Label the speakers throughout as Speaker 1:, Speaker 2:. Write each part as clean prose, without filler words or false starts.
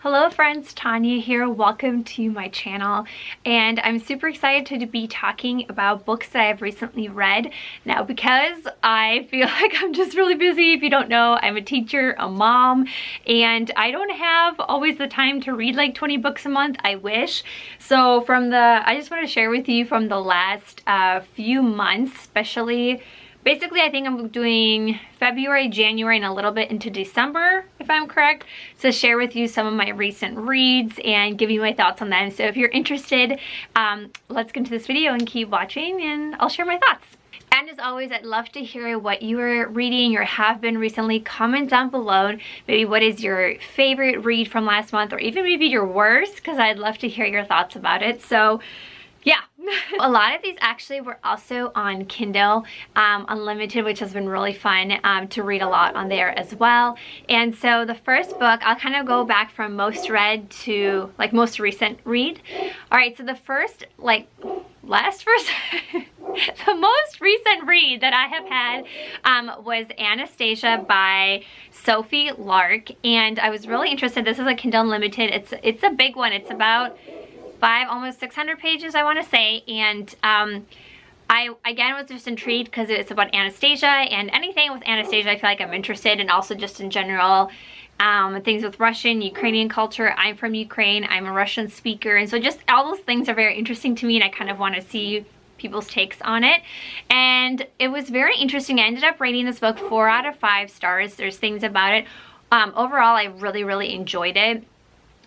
Speaker 1: Hello friends, Tanya here. Welcome to my channel, and I'm super excited to be talking about books that I've recently read. Now, because I feel like I'm just really busy, if you don't know, I'm a teacher, a mom, and I don't have always the time to read like 20 books a month. I wish. So I just want to share with you from the last few months, especially. Basically, I think I'm doing February, January, and a little bit into December, if I'm correct, to share with you some of my recent reads and give you my thoughts on them. So if you're interested, let's get into this video and keep watching, and I'll share my thoughts. And as always, I'd love to hear what you are reading or have been recently. Comment down below. Maybe what is your favorite read from last month, or even maybe your worst, because I'd love to hear your thoughts about it. So yeah. A lot of these actually were also on Kindle Unlimited, which has been really fun to read a lot on there as well. And so the first book, I'll kind of go back from most read to like most recent read. All right, so the first, the most recent read that I have had was Anastasia by Sophie Lark, and I was really interested. This is a Kindle Unlimited. It's a big one. It's about almost 600 pages, I want to say, and I again was just intrigued because it's about Anastasia, and anything with Anastasia I feel like I'm interested in, also just in general things with Russian, Ukrainian culture. I'm from Ukraine, I'm a Russian speaker, and so just all those things are very interesting to me, and I kind of want to see people's takes on it. And it was very interesting. I ended up rating this book 4 out of 5 stars. There's things about it. Overall, I really enjoyed it.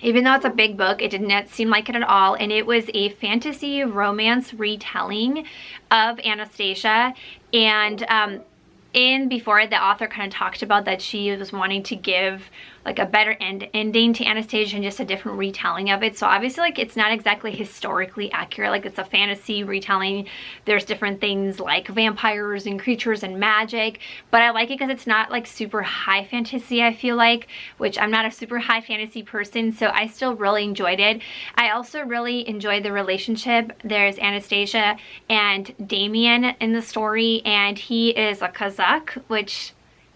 Speaker 1: Even though it's a big book, it did not seem like it at all, and it was a fantasy romance retelling of Anastasia. And before it, the author kind of talked about that she was wanting to give like a better ending to Anastasia and just a different retelling of it. So obviously, like, it's not exactly historically accurate. Like, it's a fantasy retelling. There's different things like vampires and creatures and magic, but I like it because it's not like super high fantasy, I feel like, which I'm not a super high fantasy person, so I still really enjoyed it. I also really enjoyed the relationship. There's Anastasia and Damien in the story, and he is a Kazakh, which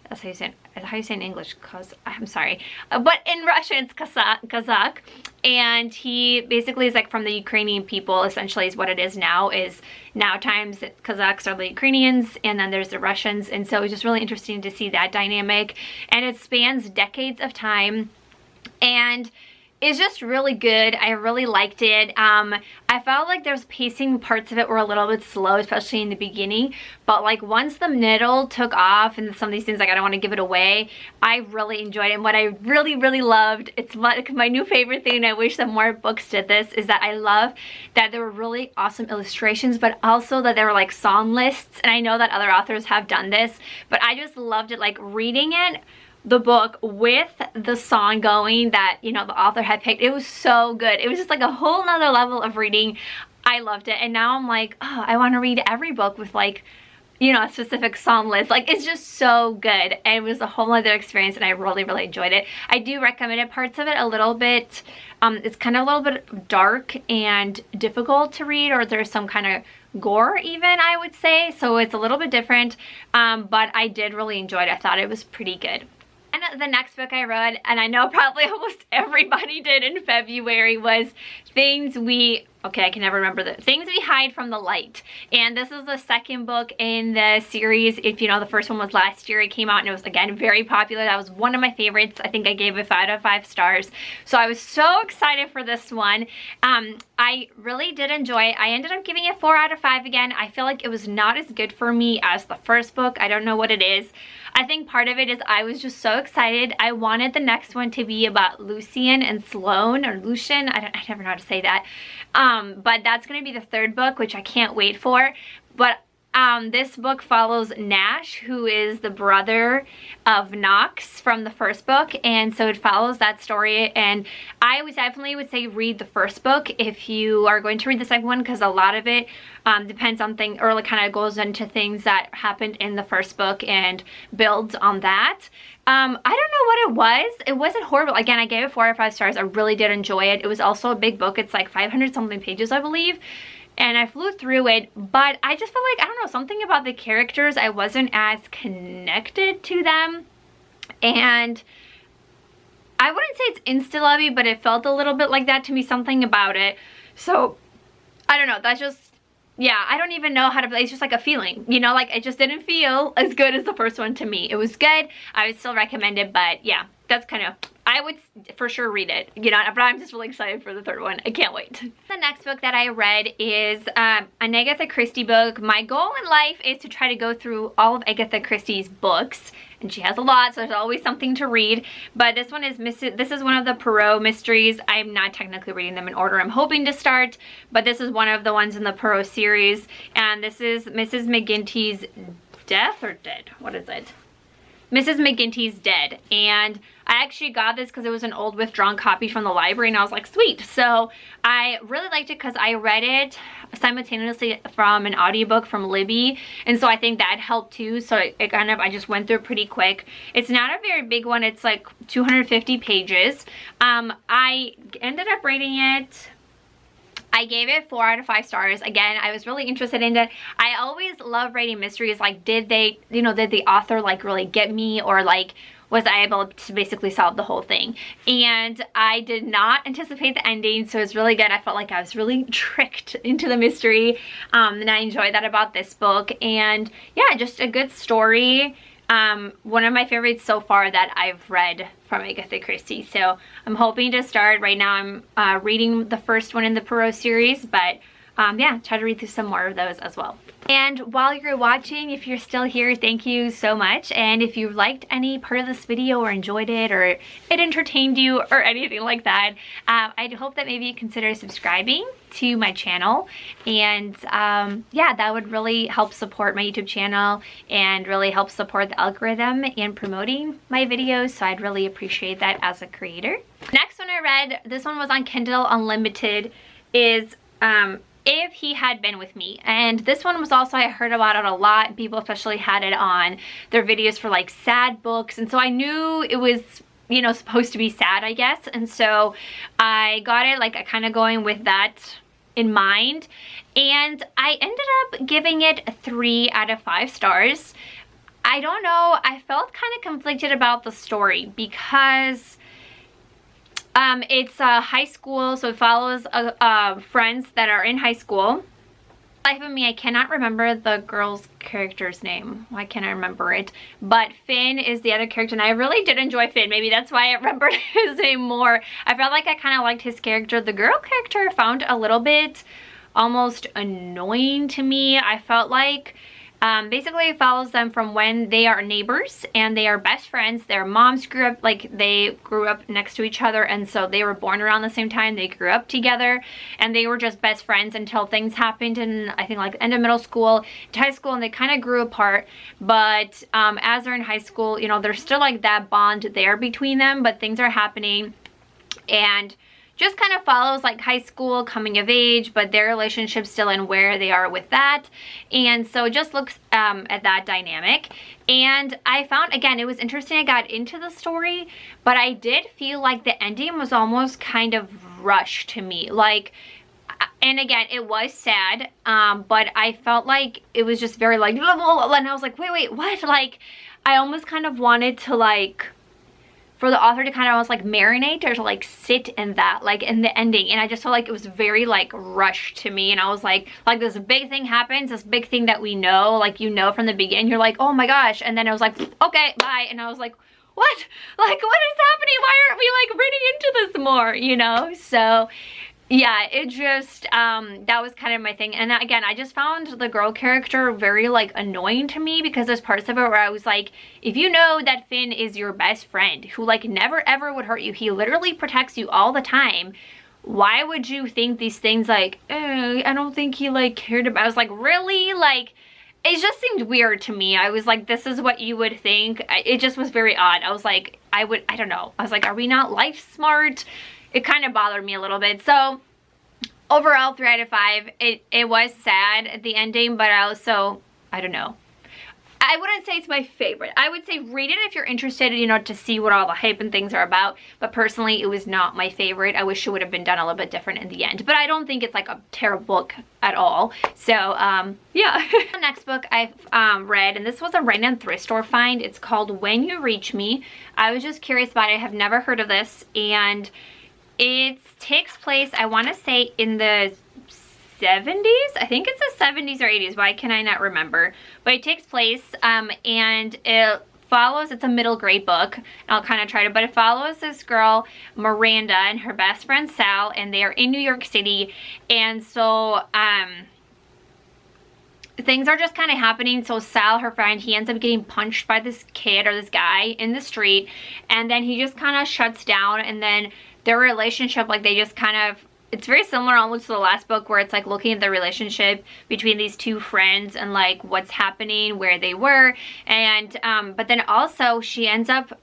Speaker 1: that's how you say it. How you say in English? I'm sorry, but in Russian it's Kazakh, and he basically is like from the Ukrainian people. Essentially, is what it is now. Is now times Kazakhs are the Ukrainians, and then there's the Russians, and so it's just really interesting to see that dynamic. And it spans decades of time, and it's just really good. I really liked it. I felt like there's pacing parts of it were a little bit slow, especially in the beginning, but like once the middle took off and some of these things, like, I don't want to give it away, I really enjoyed it. And what I really loved, it's my new favorite thing, and I wish that more books did this, is that I love that there were really awesome illustrations, but also that there were like song lists. And I know that other authors have done this, but I just loved it, like reading the book with the song going that, you know, the author had picked. It was so good. It was just like a whole nother level of reading. I loved it, and now I'm like, oh, I want to read every book with, like, you know, a specific song list. Like, it's just so good. It was a whole other experience, and I really enjoyed it. I do recommend it. Parts of it a little bit, it's kind of a little bit dark and difficult to read, or there's some kind of gore even, I would say, so it's a little bit different, but I did really enjoy it. I thought it was pretty good. And the next book I read, and I know probably almost everybody did in February, was Things We Hide from the Light. And this is the second book in the series. If you know, the first one was last year. It came out and it was, again, very popular. That was one of my favorites. I think I gave it 5 out of 5 stars. So I was so excited for this one. I really did enjoy it. I ended up giving it 4 out of 5 again. I feel like it was not as good for me as the first book. I don't know what it is. I think part of it is I was just so excited. I wanted the next one to be about Lucian and Sloane, or Lucian. I never know how to say that. But that's going to be the third book, which I can't wait for. But this book follows Nash, who is the brother of Knox from the first book, and so it follows that story. And I definitely would say read the first book if you are going to read the second one, because a lot of it depends on things, or like kind of goes into things that happened in the first book and builds on that. I don't know what it was. It wasn't horrible. Again, I gave it 4 out of 5 stars. I really did enjoy it. It was also a big book. It's like 500 something pages, I believe. And I flew through it, but I just felt like, I don't know, something about the characters, I wasn't as connected to them. And I wouldn't say it's insta-lovey, but it felt a little bit like that to me, something about it. So, I don't know, that's just, yeah, I don't even know how to, it's just like a feeling, you know, like it just didn't feel as good as the first one to me. It was good, I would still recommend it, but yeah, that's kind of, I would for sure read it, you know, but I'm just really excited for the third one. I can't wait. The next book that I read is an Agatha Christie book. My goal in life is to try to go through all of Agatha Christie's books, and she has a lot, so there's always something to read. But this one is this is one of the Poirot mysteries. I'm not technically reading them in order. I'm hoping to start, but this is one of the ones in the Poirot series, and this is Mrs. McGintys' Death or Dead? What is it? Mrs. McGintys' Dead. And I actually got this because it was an old withdrawn copy from the library, and I was like, sweet. So I really liked it because I read it simultaneously from an audiobook from Libby, and so I think that helped too. So it kind of, I just went through it pretty quick. It's not a very big one. It's like 250 pages. I ended up rating it, I gave it 4 out of 5 stars. Again, I was really interested in it. I always love rating mysteries. Like, did they, you know, did the author like really get me, or like was I able to basically solve the whole thing? And I did not anticipate the ending, so it was really good. I felt like I was really tricked into the mystery, and I enjoyed that about this book. And yeah, just a good story. One of my favorites so far that I've read from Agatha Christie. So I'm hoping to start. Right now I'm reading the first one in the Poirot series, but yeah, try to read through some more of those as well. And while you're watching, if you're still here, thank you so much. And if you liked any part of this video or enjoyed it or it entertained you or anything like that, I'd hope that maybe you consider subscribing to my channel. And yeah, that would really help support my YouTube channel and really help support the algorithm in promoting my videos. So I'd really appreciate that as a creator. Next one I read, this one was on Kindle Unlimited, is If He Had Been With Me. And this one was also, I heard about it a lot. People especially had it on their videos for like sad books. And so I knew it was, you know, supposed to be sad, I guess. And so I got it like kind of going with that in mind. And I ended up giving it 3 out of 5 stars. I don't know, I felt kind of conflicted about the story because it's high school, so it follows friends that are in high school. Life of me, I cannot remember the girl's character's name. Why can't I remember it? But Finn is the other character, and I really did enjoy Finn. Maybe that's why I remembered his name more. I felt like I kind of liked his character. The girl character I found a little bit almost annoying to me. I felt like basically it follows them from when they are neighbors and they are best friends. Their moms grew up, like they grew up next to each other, and so they were born around the same time. They grew up together and they were just best friends until things happened in, I think, like end of middle school to high school, and they kind of grew apart. But as they're in high school, you know, there's still like that bond there between them, but things are happening, and just kind of follows like high school, coming of age, but their relationship still and where they are with that. And so it just looks at that dynamic. And I found, again, it was interesting. I got into the story, but I did feel like the ending was almost kind of rushed to me. Like, and again, it was sad, but I felt like it was just very like, blah, blah, blah, and I was like, wait, what? Like, I almost kind of wanted to like, for the author to kind of almost like marinate or to like sit in that, like in the ending. And I just felt like it was very like rushed to me. And I was like this big thing happens, this big thing that we know, like, you know, from the beginning, you're like, oh my gosh. And then I was like, okay, bye. And I was like, what? Like, what is happening? Why aren't we like reading into this more, you know? So yeah, it just, that was kind of my thing. And again, I just found the girl character very like annoying to me, because there's parts of it where I was like, if you know that Finn is your best friend who like never ever would hurt you, he literally protects you all the time, why would you think these things like, I don't think he like cared about, I was like, really? Like, it just seemed weird to me. I was like, this is what you would think. It just was very odd. I was like, I don't know. I was like, are we not life smart? It kind of bothered me a little bit. So overall, 3 out of 5. It was sad at the ending, but I also, I don't know. I wouldn't say it's my favorite. I would say read it if you're interested, you know, to see what all the hype and things are about. But personally, it was not my favorite. I wish it would have been done a little bit different in the end. But I don't think it's like a terrible book at all. So, yeah. The next book I've read, and this was a random thrift store find. It's called When You Reach Me. I was just curious about it. I have never heard of this. And it takes place, I want to say, in the 70s. I think it's the 70s or 80s. Why can I not remember? But it takes place and it follows, it's a middle grade book. I'll kind of try to, but it follows this girl, Miranda, and her best friend Sal, and they are in New York City. And so things are just kind of happening. So Sal, her friend, he ends up getting punched by this kid or this guy in the street, and then he just kind of shuts down, and then their relationship, like, they just kind of, it's very similar almost to the last book, where it's like looking at the relationship between these two friends and like what's happening, where they were. And but then also she ends up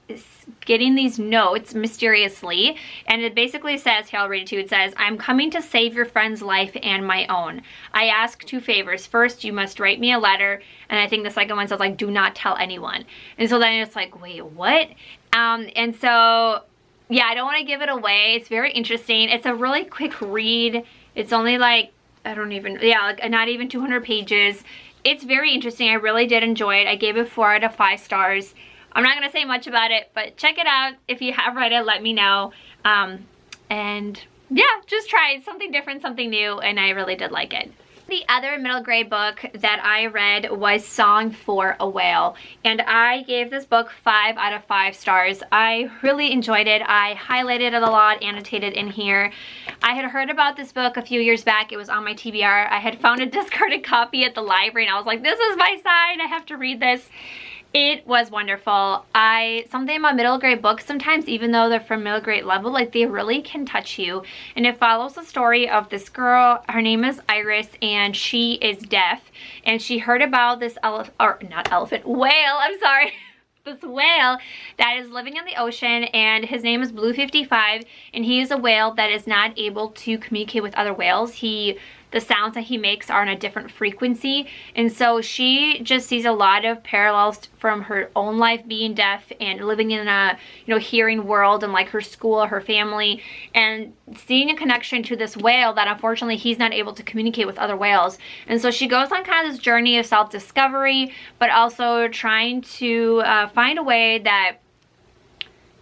Speaker 1: getting these notes mysteriously, and it basically says, here, I'll read it to you. It says, I'm coming to save your friend's life and my own. I ask 2 favors. First, you must write me a letter. And I think the second one says, like, do not tell anyone. And so then it's like, wait, what? And so, yeah, I don't want to give it away. It's very interesting. It's a really quick read. It's only like, I don't even, yeah, like not even 200 pages. It's very interesting. I really did enjoy it. I gave it 4 out of 5 stars. I'm not going to say much about it, but check it out. If you have read it, let me know. And yeah, just try it. Something different, something new, and I really did like it. The other middle grade book that I read was Song for a Whale, and I gave this book 5 out of 5 stars. I really enjoyed it. I highlighted it a lot, annotated in here. I had heard about this book a few years back. It was on my TBR. I had found a discarded copy at the library, and I was like, this is my sign. I have to read this. It was wonderful. Something about middle grade books sometimes, even though they're from middle grade level, like they really can touch you. And it follows the story of this girl. Her name is Iris, and she is deaf. And she heard about this whale, I'm sorry. This whale that is living in the ocean, and his name is Blue 55, and he is a whale that is not able to communicate with other whales. The sounds that he makes are on a different frequency, and so she just sees a lot of parallels from her own life being deaf and living in a, you know, hearing world, and like her school, her family, and seeing a connection to this whale that unfortunately he's not able to communicate with other whales. And so she goes on kind of this journey of self-discovery, but also trying to find a way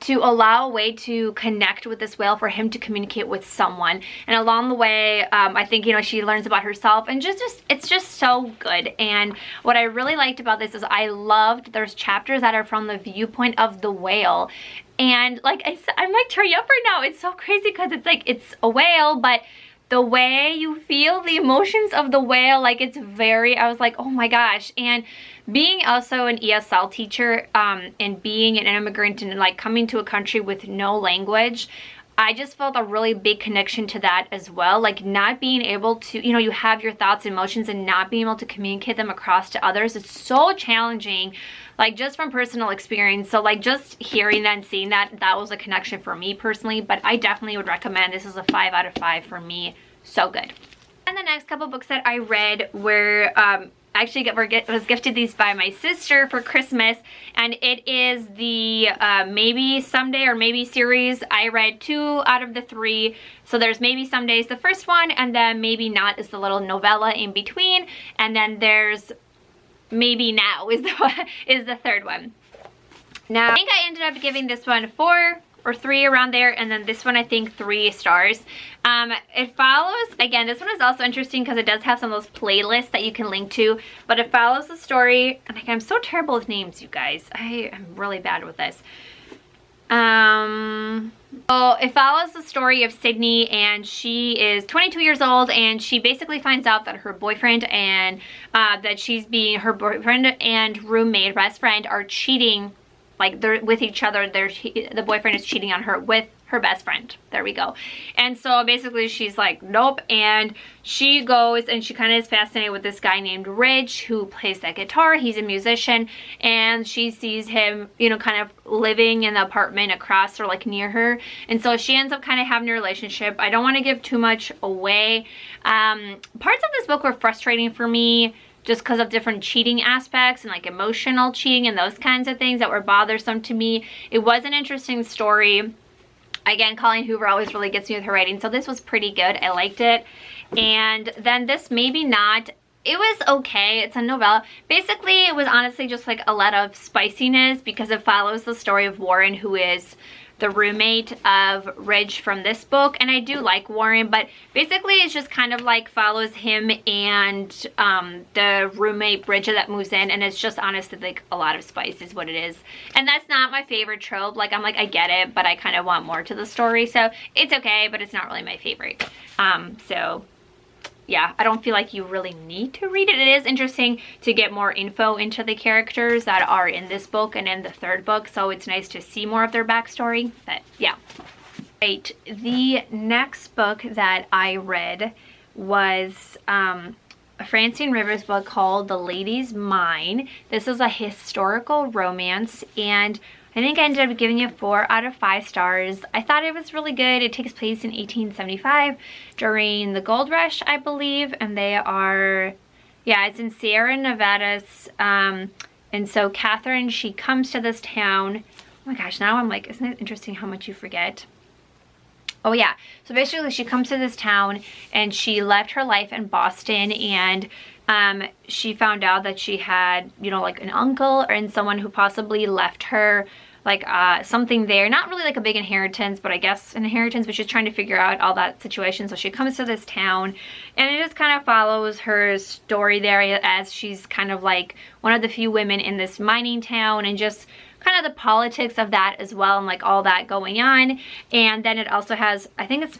Speaker 1: to allow a way to connect with this whale for him to communicate with someone. And along the way, I think, you know, she learns about herself, and it's just so good. And what I really liked about this is I loved there's chapters that are from the viewpoint of the whale. And like I'm like tearing up right now. It's so crazy because it's like, it's a whale, but the way you feel the emotions of the whale, like it's very, I was like, oh my gosh. And being also an ESL teacher and being an immigrant and like coming to a country with no language, I just felt a really big connection to that as well. Like not being able to, you know, you have your thoughts and emotions and not being able to communicate them across to others. It's so challenging, like just from personal experience. So like just hearing that and seeing that, that was a connection for me personally, but I definitely would recommend. This is a 5 out of 5 for me. So good. And the next couple books that I read were, actually was gifted these by my sister for Christmas, and it is the Maybe Someday or Maybe series. I read 2 out of the 3. So there's Maybe Someday is the first one, and then Maybe Not is the little novella in between, and then there's Maybe Now is the third one. Now I think I ended up giving this one 4 or 3 around there, and then this one I think 3 stars. It follows, again, this one is also interesting because it does have some of those playlists that you can link to, but it follows the story, and I'm so terrible with names, you guys. I am really bad with this. It follows the story of Sydney, and she is 22 years old, and she basically finds out that her boyfriend and her boyfriend and roommate, best friend, are cheating. Like they're with each other. The boyfriend is cheating on her with her best friend. There we go. And so basically she's like, nope. And she goes and she kind of is fascinated with this guy named Rich who plays that guitar. He's a musician, and she sees him, you know, kind of living in the apartment across or like near her. And so she ends up kind of having a relationship. I don't want to give too much away. Parts of this book were frustrating for me just because of different cheating aspects and like emotional cheating and those kinds of things that were bothersome to me. It was an interesting story. Again, Colleen Hoover always really gets me with her writing, so this was pretty good. I liked it. And then this maybe not. It was okay. It's a novella. Basically, it was honestly just like a lot of spiciness because it follows the story of Warren, who is the roommate of Ridge from this book. And I do like Warren, but basically it's just kind of like follows him and the roommate Bridget that moves in, and it's just honestly like a lot of spice is what it is. And that's not my favorite trope. Like, I'm like, I get it, but I kind of want more to the story. So it's okay, but it's not really my favorite. So yeah, I don't feel like you really need to read it. It is interesting to get more info into the characters that are in this book and in the third book, so it's nice to see more of their backstory, but yeah. Right, the next book that I read was Francine Rivers' book called The Lady's Mine. This is a historical romance, and I think I ended up giving it 4 out of 5 stars. I thought it was really good. It takes place in 1875 during the gold rush, I believe. And they are, yeah, it's in Sierra Nevadas. And so Catherine, she comes to this town. Oh my gosh, now I'm like, isn't it interesting how much you forget? Oh yeah, so basically she comes to this town and she left her life in Boston, and she found out that she had, you know, like an uncle and someone who possibly left her like something there, not really like a big inheritance, but I guess an inheritance, but she's trying to figure out all that situation. So she comes to this town, and it just kind of follows her story there as she's kind of like one of the few women in this mining town, and just kind of the politics of that as well, and like all that going on. And then it also has, I think it's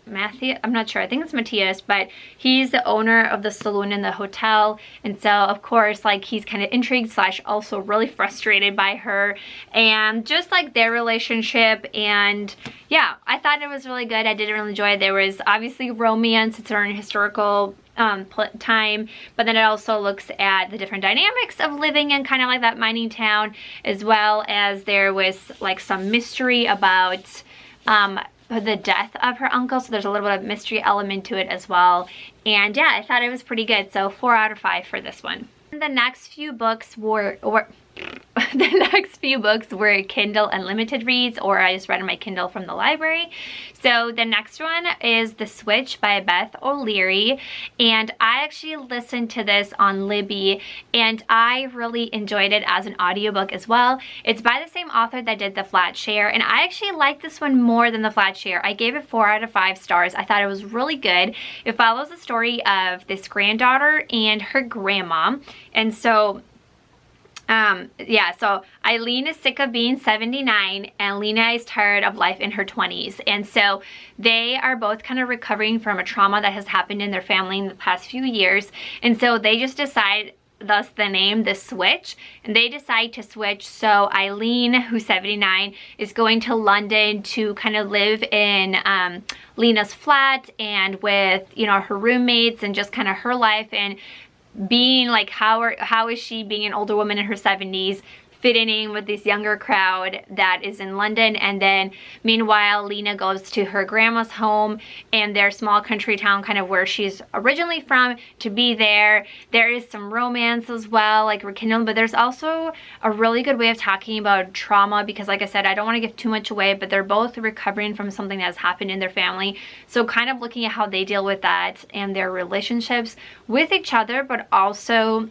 Speaker 1: Matthew, I'm not sure, I think it's Matthias, but he's the owner of the saloon in the hotel, and so of course like he's kind of intrigued / also really frustrated by her and just like their relationship. And yeah, I thought it was really good. I did really enjoy it. There was obviously romance, it's during historical time, but then it also looks at the different dynamics of living in kind of like that mining town, as well as there was like some mystery about the death of her uncle, so there's a little bit of mystery element to it as well. And yeah, I thought it was pretty good, so 4 out of 5 for this one. The next few books were Kindle Unlimited reads, or I just read on my Kindle from the library. So the next one is The Switch by Beth O'Leary, and I actually listened to this on Libby, and I really enjoyed it as an audiobook as well. It's by the same author that did The Flat Share, and I actually like this one more than The Flat Share. I gave it 4 out of 5 stars. I thought it was really good. It follows the story of this granddaughter and her grandma, and so yeah, so Eileen is sick of being 79 and Lena is tired of life in her 20s. And so they are both kind of recovering from a trauma that has happened in their family in the past few years. And so they just decide, thus the name, The Switch, and they decide to switch. So Eileen, who's 79, is going to London to kind of live in Lena's flat and with, you know, her roommates and just kind of her life, and being like, how is she being an older woman in her 70s fitting in with this younger crowd that is in London. And then meanwhile, Lena goes to her grandma's home and their small country town, kind of where she's originally from, to be there. There is some romance as well, like rekindling, but there's also a really good way of talking about trauma, because like I said, I don't want to give too much away, but they're both recovering from something that's happened in their family. So kind of looking at how they deal with that and their relationships with each other, but also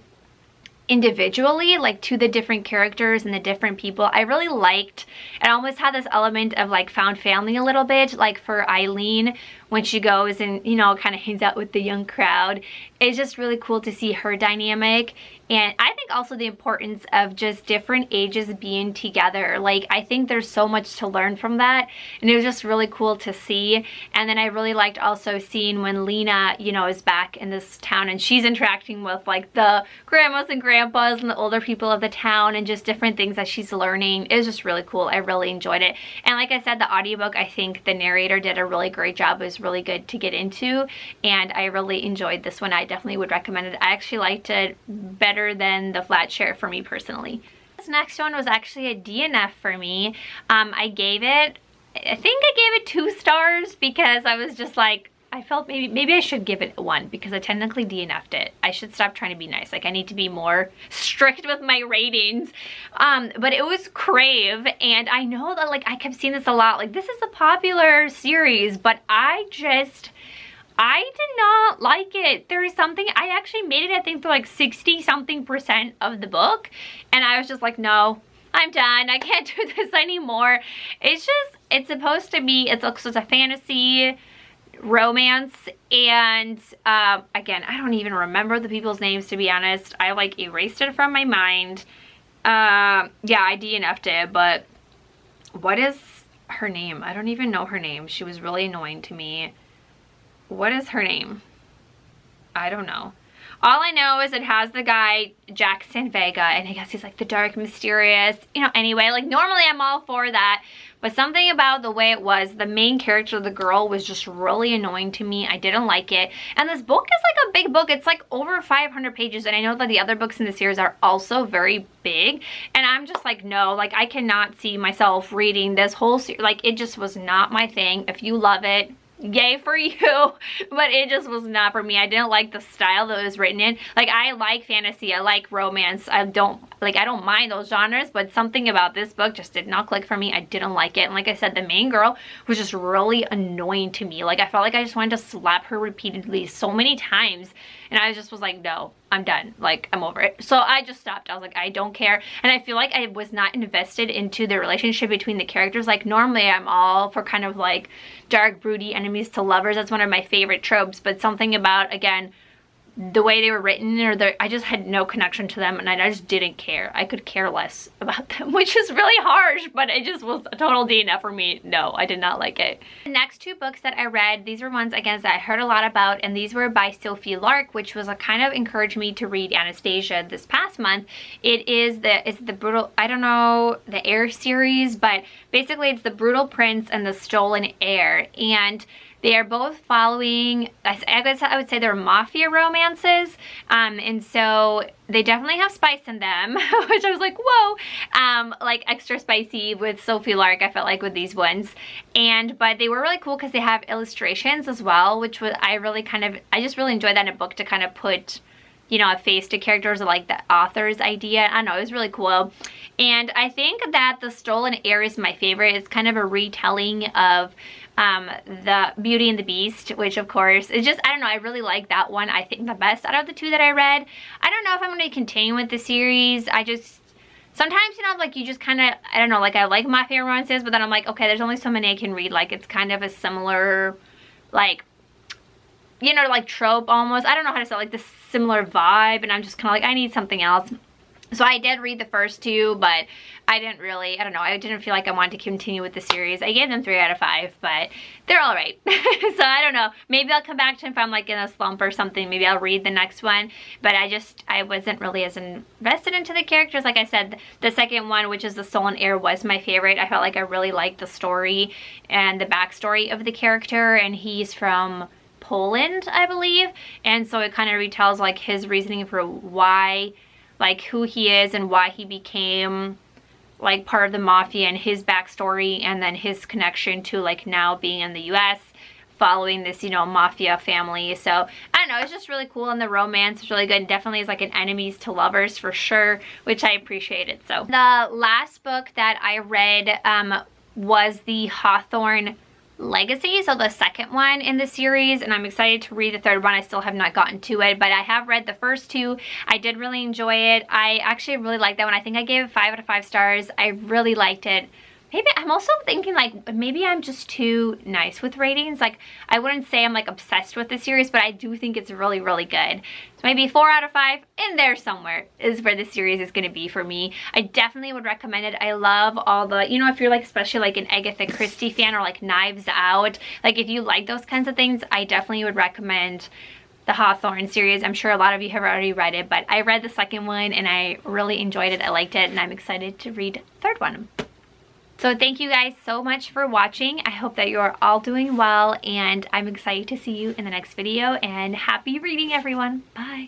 Speaker 1: individually, like to the different characters and the different people. I really liked, it almost had this element of like found family a little bit, like for Eileen when she goes and, you know, kind of hangs out with the young crowd. It's just really cool to see her dynamic. And I think also the importance of just different ages being together. Like, I think there's so much to learn from that, and it was just really cool to see. And then I really liked also seeing when Lena, you know, is back in this town and she's interacting with like the grandmas and grandpas and the older people of the town and just different things that she's learning. It was just really cool. I really enjoyed it. And like I said, the audiobook, I think the narrator did a really great job. It was really good to get into, and I really enjoyed this one. I definitely would recommend it. I actually liked it better than The Flat Share for me personally. This next one was actually a DNF for me. I think I gave it 2 stars because I was just like, I felt maybe I should give it a 1 because I technically DNF'd it. I should stop trying to be nice. Like I need to be more strict with my ratings. But it was Crave, and I know that like I kept seeing this a lot. Like this is a popular series, but I did not like it. There is something, I actually made it I think to like 60-something% of the book, and I was just like, no, I'm done. I can't do this anymore. It's supposed to be, it's a fantasy romance, and again, I don't even remember the people's names, to be honest. I like erased it from my mind. Yeah, I DNF'd it, but what is her name? I don't even know her name. She was really annoying to me. What is her name? I don't know. All I know is it has the guy, Jackson Vega, and I guess he's like the dark, mysterious, you know, anyway, like normally I'm all for that, but something about the way it was, the main character, the girl, was just really annoying to me. I didn't like it. And this book is like a big book. It's like over 500 pages, and I know that the other books in the series are also very big, and I'm just like, no, like I cannot see myself reading this whole series. Like it just was not my thing. If you love it, yay for you, but it just was not for me. I didn't like the style that it was written in. Like I like fantasy, I like romance, I don't mind those genres, but something about this book just did not click for me. I didn't like it, and like I said, the main girl was just really annoying to me. Like I felt like I just wanted to slap her repeatedly so many times, and I just was like, no, I'm done. Like I'm over it. So I just stopped. I was like, I don't care. And I feel like I was not invested into the relationship between the characters. Like normally I'm all for kind of like dark, broody enemies to lovers. That's one of my favorite tropes, but something about, again, the way they were written, or I just had no connection to them, and I just didn't care. I could care less about them, which is really harsh, but it just was a total DNF for me. No, I did not like it. The next 2 books that I read, these were ones, again, that I heard a lot about, and these were by Sophie Lark, which was a kind of encouraged me to read Anastasia this past month. It's the Brutal, I don't know, the Heir series, but basically it's the Brutal Prince and the Stolen Heir, and they are both following, I guess I would say they're mafia romances, and so they definitely have spice in them, which I was like, whoa, like extra spicy with Sophie Lark, I felt like, with these ones. But they were really cool because they have illustrations as well, which was, I just really enjoyed that in a book, to kind of put, you know, a face to characters, or like the author's idea. I don't know, it was really cool. And I think that The Stolen Heir is my favorite. It's kind of a retelling of the Beauty and the Beast, which of course is just, I don't know, I really like that one. I think the best out of the 2 that I read. I don't know if I'm going to continue with the series. I just, sometimes, you know, like you just kind of, I don't know, like I like mafia romances, but then I'm like, okay, there's only so many I can read. Like it's kind of a similar, like, you know, like trope almost. I don't know how to say, like this similar vibe, and I'm just kind of like, I need something else. So I did read the first 2, but I didn't really, I don't know, I didn't feel like I wanted to continue with the series. I gave them 3 out of 5, but they're all right. So I don't know, maybe I'll come back to them if I'm like in a slump or something. Maybe I'll read the next one, but I wasn't really as invested into the characters. Like I said, the second one, which is The Stolen Heir, was my favorite. I felt like I really liked the story and the backstory of the character, and he's from Poland, I believe, and so it kind of retells like his reasoning for why, like who he is and why he became like part of the mafia, and his backstory, and then his connection to like now being in the US following this, you know, mafia family. So I don't know, it's just really cool, and the romance is really good. It definitely is like an enemies to lovers for sure, which I appreciated. So the last book that I read was the Hawthorne Legacy, so the second one in the series, and I'm excited to read the third one. I still have not gotten to it, but I have read the first 2. I did really enjoy it. I actually really liked that one. I think I gave it 5 out of 5 stars. I really liked it. Maybe I'm also thinking like maybe I'm just too nice with ratings. Like I wouldn't say I'm like obsessed with the series, but I do think it's really, really good. So maybe 4 out of 5 in there somewhere is where the series is going to be for me. I definitely would recommend it. I love all the, you know, if you're like especially like an Agatha Christie fan, or like Knives Out, like if you like those kinds of things, I definitely would recommend the Hawthorne series. I'm sure a lot of you have already read it, but I read the second one and I really enjoyed it. I liked it, and I'm excited to read the third one. So thank you guys so much for watching. I hope that you're all doing well, and I'm excited to see you in the next video, and happy reading, everyone. Bye.